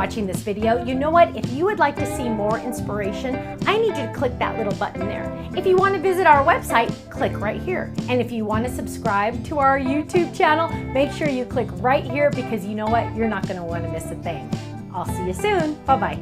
watching this video. You know what? If you would like to see more inspiration, I need you to click that little button there. If you want to visit our website, click right here. And if you want to subscribe to our YouTube channel, make sure you click right here because you know what? You're not going to want to miss a thing. I'll see you soon. Bye-bye.